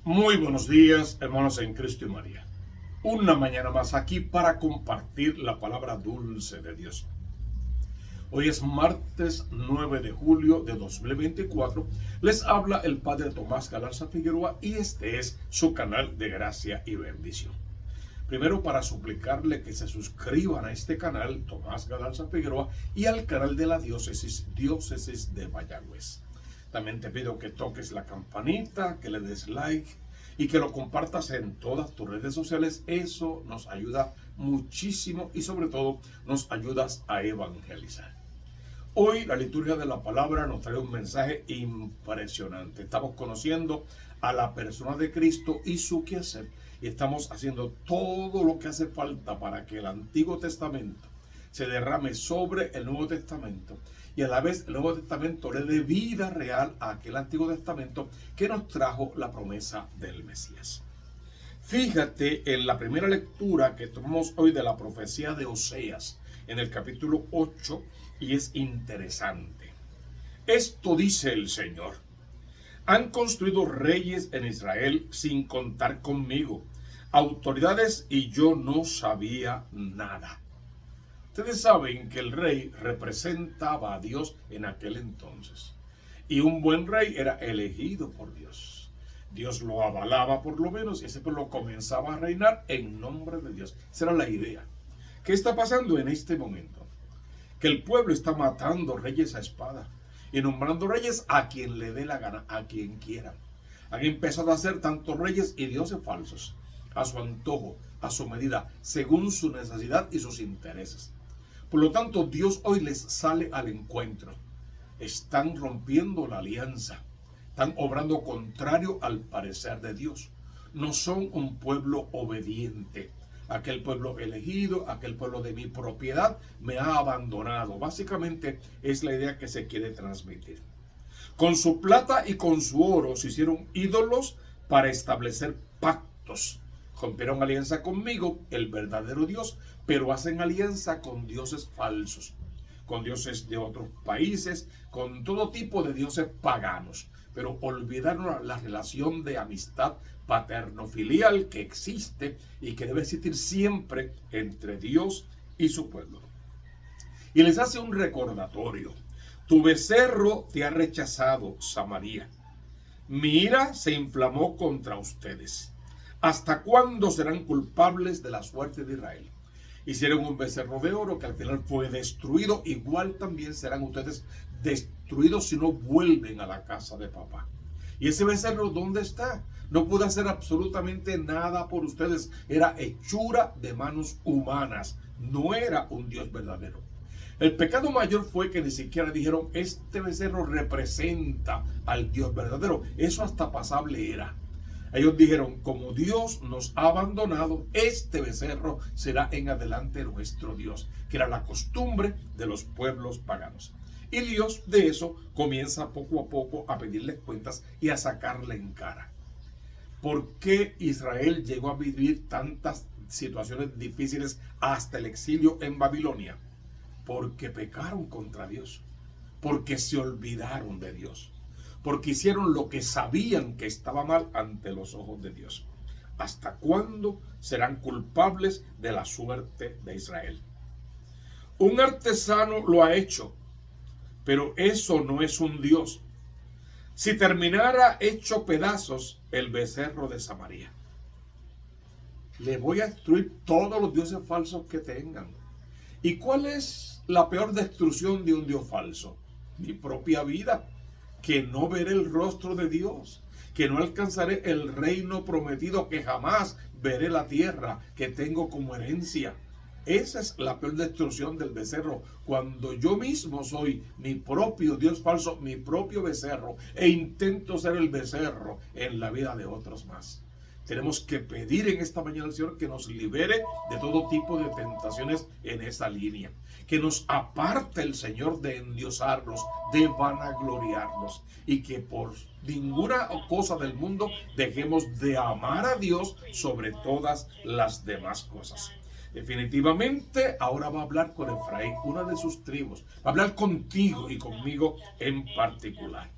Muy buenos días, hermanos en Cristo y María. Una mañana más aquí para compartir la palabra dulce de Dios. Hoy es martes 9 de julio de 2024. Les habla el Padre Tomás Galarza Figueroa y este es su canal de gracia y bendición. Primero, para suplicarle que se suscriban a este canal, Tomás Galarza Figueroa, y al canal de la Diócesis de Mayagüez. También te pido que toques la campanita, que le des like y que lo compartas en todas tus redes sociales. Eso nos ayuda muchísimo y sobre todo nos ayudas a evangelizar. Hoy la liturgia de la palabra nos trae un mensaje impresionante. Estamos conociendo a la persona de Cristo y su quehacer. Y estamos haciendo todo lo que hace falta para que el Antiguo Testamento se derrame sobre el Nuevo Testamento. Y a la vez el Nuevo Testamento le dé vida real a aquel Antiguo Testamento que nos trajo la promesa del Mesías. Fíjate en la primera lectura que tomamos hoy de la profecía de Oseas, en el capítulo 8, y es interesante. Esto dice el Señor: han construido reyes en Israel sin contar conmigo, autoridades, y yo no sabía nada. Ustedes saben que el rey representaba a Dios en aquel entonces. Y un buen rey era elegido por Dios. Dios lo avalaba por lo menos y ese pueblo comenzaba a reinar en nombre de Dios. Esa era la idea. ¿Qué está pasando en este momento? Que el pueblo está matando reyes a espada y nombrando reyes a quien le dé la gana, a quien quiera. Han empezado a hacer tantos reyes y dioses falsos, a su antojo, a su medida, según su necesidad y sus intereses. Por lo tanto, Dios hoy les sale al encuentro. Están rompiendo la alianza. Están obrando contrario al parecer de Dios. No son un pueblo obediente. Aquel pueblo elegido, aquel pueblo de mi propiedad, me ha abandonado. Básicamente es la idea que se quiere transmitir. Con su plata y con su oro se hicieron ídolos para establecer pactos. Rompieron alianza conmigo, el verdadero Dios, pero hacen alianza con dioses falsos, con dioses de otros países, con todo tipo de dioses paganos. Pero olvidaron la relación de amistad paterno-filial que existe y que debe existir siempre entre Dios y su pueblo. Y les hace un recordatorio: tu becerro te ha rechazado, Samaria. Mi ira se inflamó contra ustedes. ¿Hasta cuándo serán culpables de la suerte de Israel? Hicieron un becerro de oro que al final fue destruido. Igual también serán ustedes destruidos si no vuelven a la casa de papá. ¿Y ese becerro dónde está? No pudo hacer absolutamente nada por ustedes. Era hechura de manos humanas. No era un Dios verdadero. El pecado mayor fue que ni siquiera dijeron: este becerro representa al Dios verdadero. Eso hasta pasable era. Ellos dijeron: como Dios nos ha abandonado, este becerro será en adelante nuestro Dios, que era la costumbre de los pueblos paganos. Y Dios de eso comienza poco a poco a pedirles cuentas y a sacarle en cara. ¿Por qué Israel llegó a vivir tantas situaciones difíciles hasta el exilio en Babilonia? Porque pecaron contra Dios, porque se olvidaron de Dios, porque hicieron lo que sabían que estaba mal ante los ojos de Dios. ¿Hasta cuándo serán culpables de la suerte de Israel? Un artesano lo ha hecho, pero eso no es un Dios. Si terminara hecho pedazos el becerro de Samaria, le voy a destruir todos los dioses falsos que tengan. ¿Y cuál es la peor destrucción de un Dios falso? Mi propia vida. Que no veré el rostro de Dios, que no alcanzaré el reino prometido, que jamás veré la tierra que tengo como herencia. Esa es la peor destrucción del becerro, cuando yo mismo soy mi propio Dios falso, mi propio becerro, e intento ser el becerro en la vida de otros más. Tenemos que pedir en esta mañana al Señor que nos libere de todo tipo de tentaciones en esa línea. Que nos aparte el Señor de endiosarnos, de vanagloriarnos. Y que por ninguna cosa del mundo dejemos de amar a Dios sobre todas las demás cosas. Definitivamente ahora va a hablar con Efraín, una de sus tribus. Va a hablar contigo y conmigo en particular.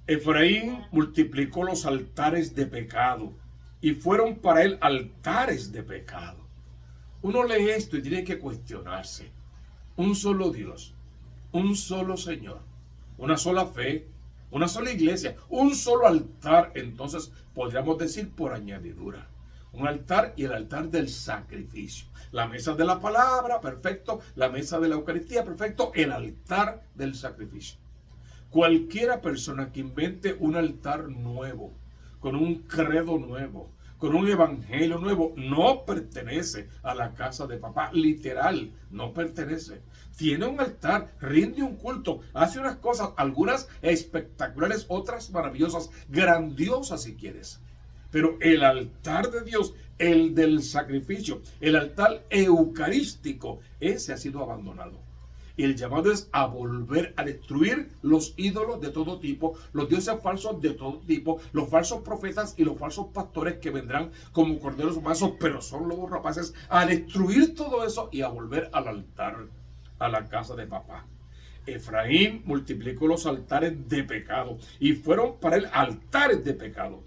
Efraín multiplicó los altares de pecado y fueron para él altares de pecado. Uno lee esto y tiene que cuestionarse. Un solo Dios, un solo Señor, una sola fe, una sola iglesia, un solo altar. Entonces podríamos decir por añadidura. Un altar y el altar del sacrificio. La mesa de la palabra, perfecto. La mesa de la Eucaristía, perfecto. El altar del sacrificio. Cualquiera persona que invente un altar nuevo, con un credo nuevo, con un evangelio nuevo, no pertenece a la casa de papá. Literal, no pertenece. Tiene un altar, rinde un culto, hace unas cosas, algunas espectaculares, otras maravillosas, grandiosas si quieres. Pero el altar de Dios, el del sacrificio, el altar eucarístico, ese ha sido abandonado. Y el llamado es a volver a destruir los ídolos de todo tipo, los dioses falsos de todo tipo, los falsos profetas y los falsos pastores que vendrán como corderos mansos, pero son lobos rapaces, a destruir todo eso y a volver al altar, a la casa de papá. Efraín multiplicó los altares de pecado y fueron para él altares de pecado.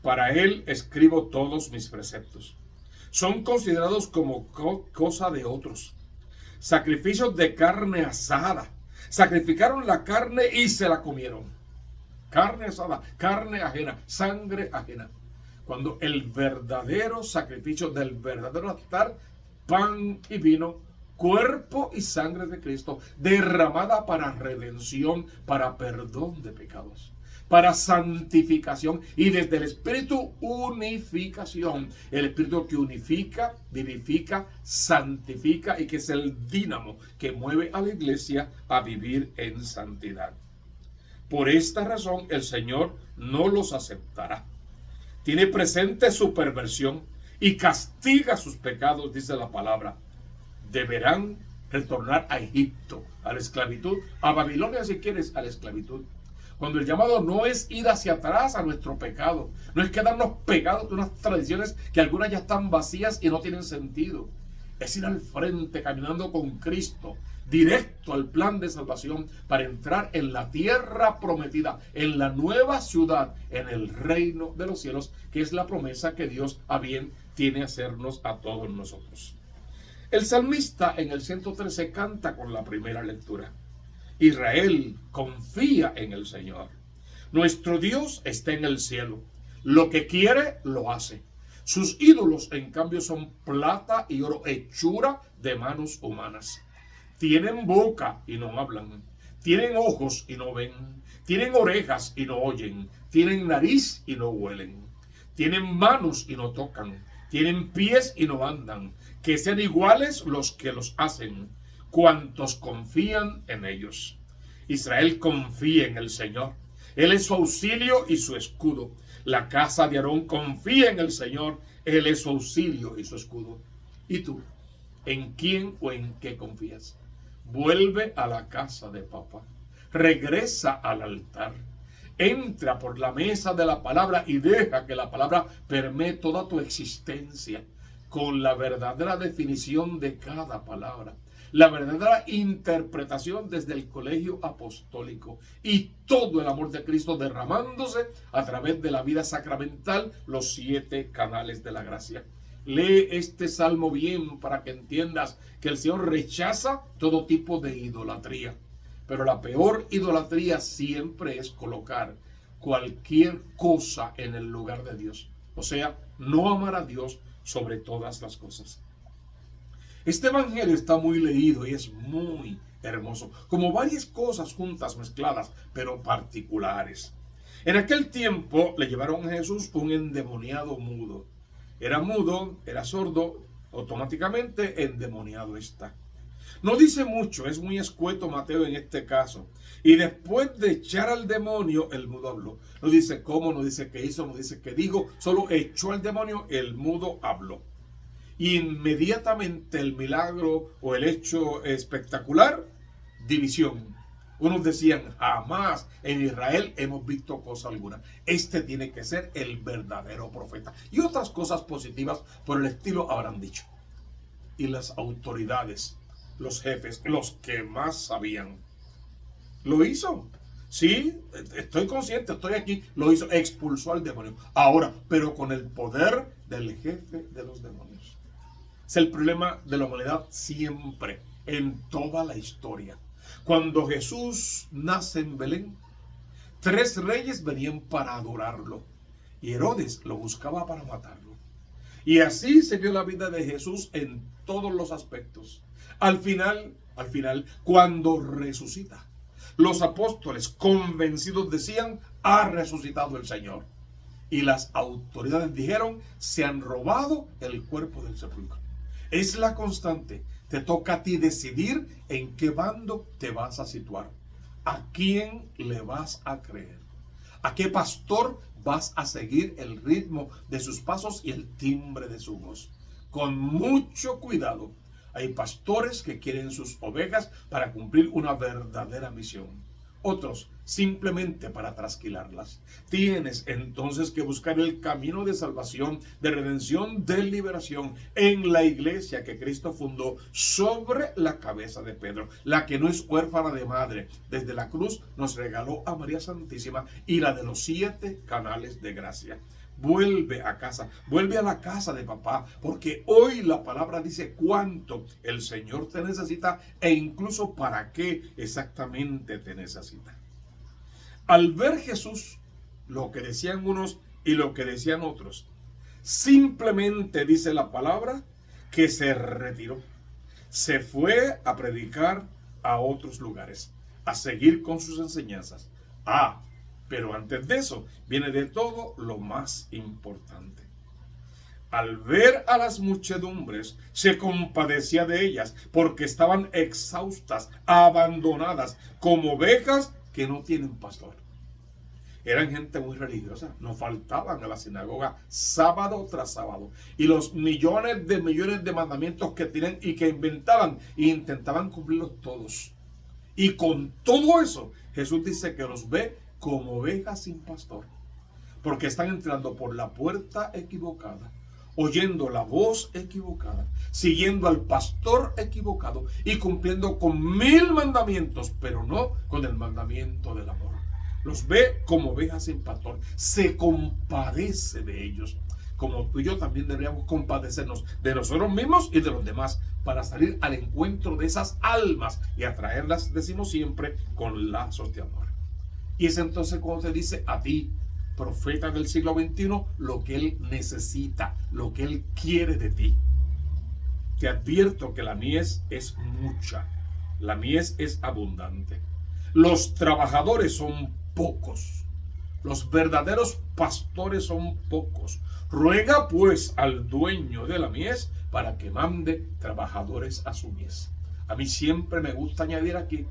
Para él escribo todos mis preceptos. Son considerados como cosa de otros. Sacrificios de carne asada. Sacrificaron la carne y se la comieron. Carne asada, carne ajena, sangre ajena. Cuando el verdadero sacrificio del verdadero altar, pan y vino, cuerpo y sangre de Cristo, derramada para redención, para perdón de pecados, para santificación y desde el Espíritu unificación. El Espíritu que unifica, vivifica, santifica y que es el dínamo que mueve a la iglesia a vivir en santidad. Por esta razón el Señor no los aceptará. Tiene presente su perversión y castiga sus pecados, dice la palabra. Deberán retornar a Egipto, a la esclavitud, a Babilonia si quieres, a la esclavitud. Cuando el llamado no es ir hacia atrás a nuestro pecado, no es quedarnos pegados de unas tradiciones que algunas ya están vacías y no tienen sentido. Es ir al frente, caminando con Cristo, directo al plan de salvación para entrar en la tierra prometida, en la nueva ciudad, en el reino de los cielos, que es la promesa que Dios a bien tiene hacernos a todos nosotros. El salmista en el 113 canta con la primera lectura. Israel confía en el Señor. Nuestro Dios está en el cielo. Lo que quiere, lo hace. Sus ídolos, en cambio, son plata y oro, hechura de manos humanas. Tienen boca y no hablan. Tienen ojos y no ven. Tienen orejas y no oyen. Tienen nariz y no huelen. Tienen manos y no tocan. Tienen pies y no andan. Que sean iguales los que los hacen, cuantos confían en ellos. Israel confía en el Señor. Él es su auxilio y su escudo. La casa de Aarón confía en el Señor. Él es su auxilio y su escudo. ¿Y tú? ¿En quién o en qué confías? Vuelve a la casa de papá. Regresa al altar. Entra por la mesa de la palabra y deja que la palabra permee toda tu existencia con la verdadera definición de cada palabra, la verdadera interpretación desde el colegio apostólico y todo el amor de Cristo derramándose a través de la vida sacramental, los 7 canales de la gracia. Lee este salmo bien para que entiendas que el Señor rechaza todo tipo de idolatría. Pero la peor idolatría siempre es colocar cualquier cosa en el lugar de Dios. O sea, no amar a Dios sobre todas las cosas. Este evangelio está muy leído y es muy hermoso, como varias cosas juntas, mezcladas, pero particulares. En aquel tiempo le llevaron a Jesús un endemoniado mudo. Era mudo, era sordo, automáticamente endemoniado está. No dice mucho, es muy escueto Mateo en este caso. Y después de echar al demonio, el mudo habló. No dice cómo, no dice qué hizo, no dice qué dijo, solo echó al demonio, el mudo habló. Y inmediatamente el milagro o el hecho espectacular, división. Unos decían, jamás en Israel hemos visto cosa alguna. Este tiene que ser el verdadero profeta. Y otras cosas positivas por el estilo habrán dicho. Y las autoridades, los jefes, los que más sabían, lo hizo. Sí, estoy consciente, estoy aquí. Lo hizo, expulsó al demonio. Ahora, pero con el poder del jefe de los demonios. Es el problema de la humanidad siempre, en toda la historia. Cuando Jesús nace en Belén, 3 reyes venían para adorarlo. Y Herodes lo buscaba para matarlo. Y así se vio la vida de Jesús en todos los aspectos. Al final, cuando resucita, los apóstoles convencidos decían, ha resucitado el Señor. Y las autoridades dijeron, se han robado el cuerpo del sepulcro. Es la constante. Te toca a ti decidir en qué bando te vas a situar. ¿A quién le vas a creer? ¿A qué pastor vas a seguir el ritmo de sus pasos y el timbre de su voz? Con mucho cuidado. Hay pastores que quieren sus ovejas para cumplir una verdadera misión. Otros simplemente para trasquilarlas. Tienes entonces que buscar el camino de salvación, de redención, de liberación en la iglesia que Cristo fundó sobre la cabeza de Pedro, la que no es huérfana de madre. Desde la cruz nos regaló a María Santísima y la de los 7 canales de gracia. Vuelve a casa, vuelve a la casa de papá, porque hoy la palabra dice cuánto el Señor te necesita e incluso para qué exactamente te necesita. Al ver Jesús, lo que decían unos y lo que decían otros, simplemente dice la palabra que se retiró, se fue a predicar a otros lugares, a seguir con sus enseñanzas. Pero antes de eso, viene de todo lo más importante. Al ver a las muchedumbres, se compadecía de ellas, porque estaban exhaustas, abandonadas, como ovejas que no tienen pastor. Eran gente muy religiosa, no faltaban a la sinagoga sábado tras sábado. Y los millones de mandamientos que tienen y que inventaban e intentaban cumplirlos todos. Y con todo eso, Jesús dice que los ve como ovejas sin pastor, porque están entrando por la puerta equivocada, oyendo la voz equivocada, siguiendo al pastor equivocado y cumpliendo con 1000 mandamientos, pero no con el mandamiento del amor. Los ve como ovejas sin pastor, se compadece de ellos, como tú y yo también deberíamos compadecernos de nosotros mismos y de los demás, para salir al encuentro de esas almas y atraerlas, decimos siempre, con lazos de amor. Y es entonces cuando te dice a ti, profeta del siglo XXI, lo que Él necesita, lo que Él quiere de ti. Te advierto que la mies es mucha, la mies es abundante. Los trabajadores son pocos, los verdaderos pastores son pocos. Ruega pues al dueño de la mies para que mande trabajadores a su mies. A mí siempre me gusta añadir aquí,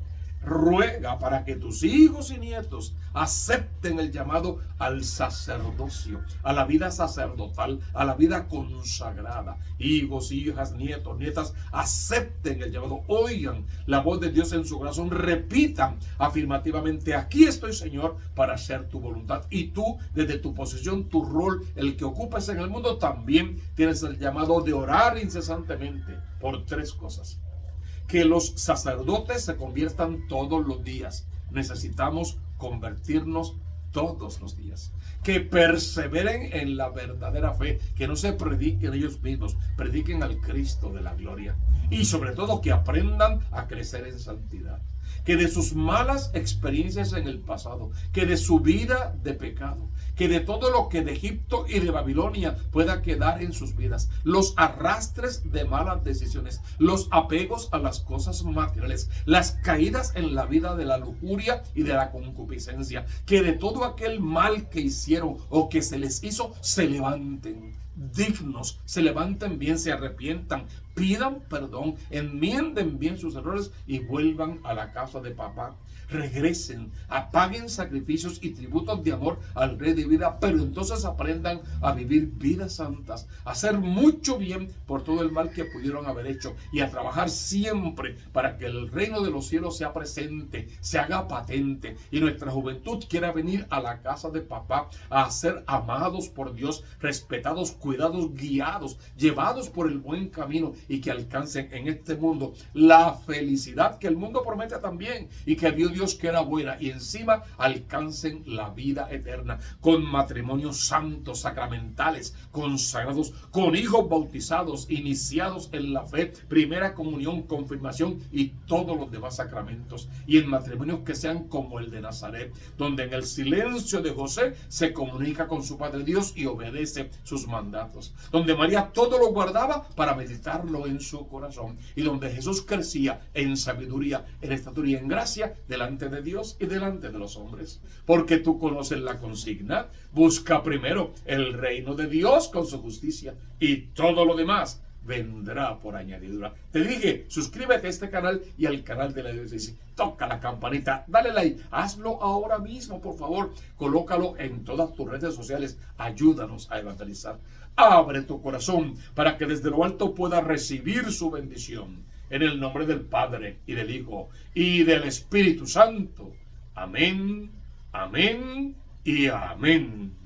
ruega para que tus hijos y nietos acepten el llamado al sacerdocio, a la vida sacerdotal, a la vida consagrada. Hijos, hijas, nietos, nietas, acepten el llamado, oigan la voz de Dios en su corazón, repitan afirmativamente, aquí estoy, Señor, para hacer tu voluntad. Y tú, desde tu posición, tu rol, el que ocupas en el mundo, también tienes el llamado de orar incesantemente por 3 cosas. Que los sacerdotes se conviertan todos los días. Necesitamos convertirnos todos los días. Que perseveren en la verdadera fe, que no se prediquen ellos mismos, prediquen al Cristo de la gloria. Y sobre todo que aprendan a crecer en santidad. Que de sus malas experiencias en el pasado, que de su vida de pecado, que de todo lo que de Egipto y de Babilonia pueda quedar en sus vidas, los arrastres de malas decisiones, los apegos a las cosas materiales, las caídas en la vida de la lujuria y de la concupiscencia, que de todo aquel mal que hicieron o que se les hizo, se levanten dignos, se levanten bien, se arrepientan, pidan perdón, enmienden bien sus errores y vuelvan a la casa de papá. Regresen, apaguen sacrificios y tributos de amor al Rey de vida, pero entonces aprendan a vivir vidas santas, a hacer mucho bien por todo el mal que pudieron haber hecho y a trabajar siempre para que el reino de los cielos sea presente, se haga patente y nuestra juventud quiera venir a la casa de papá a ser amados por Dios, respetados, cuidados, guiados, llevados por el buen camino y que alcancen en este mundo la felicidad que el mundo promete también y que vio Dios que era buena, y encima alcancen la vida eterna con matrimonios santos, sacramentales, consagrados, con hijos bautizados, iniciados en la fe, primera comunión, confirmación y todos los demás sacramentos, y en matrimonios que sean como el de Nazaret, donde en el silencio de José se comunica con su Padre Dios y obedece sus mandatos, donde María todo lo guardaba para meditarlo en su corazón, y donde Jesús crecía en sabiduría, en estatura y en gracia delante de Dios y delante de los hombres. Porque tú conoces la consigna: busca primero el reino de Dios con su justicia, y todo lo demás vendrá por añadidura. Te dije, suscríbete a este canal y al canal de la diócesis. Toca la campanita, dale like, hazlo ahora mismo, por favor. Colócalo en todas tus redes sociales. Ayúdanos a evangelizar. Abre tu corazón para que desde lo alto puedas recibir su bendición. En el nombre del Padre, y del Hijo, y del Espíritu Santo. Amén, amén y amén.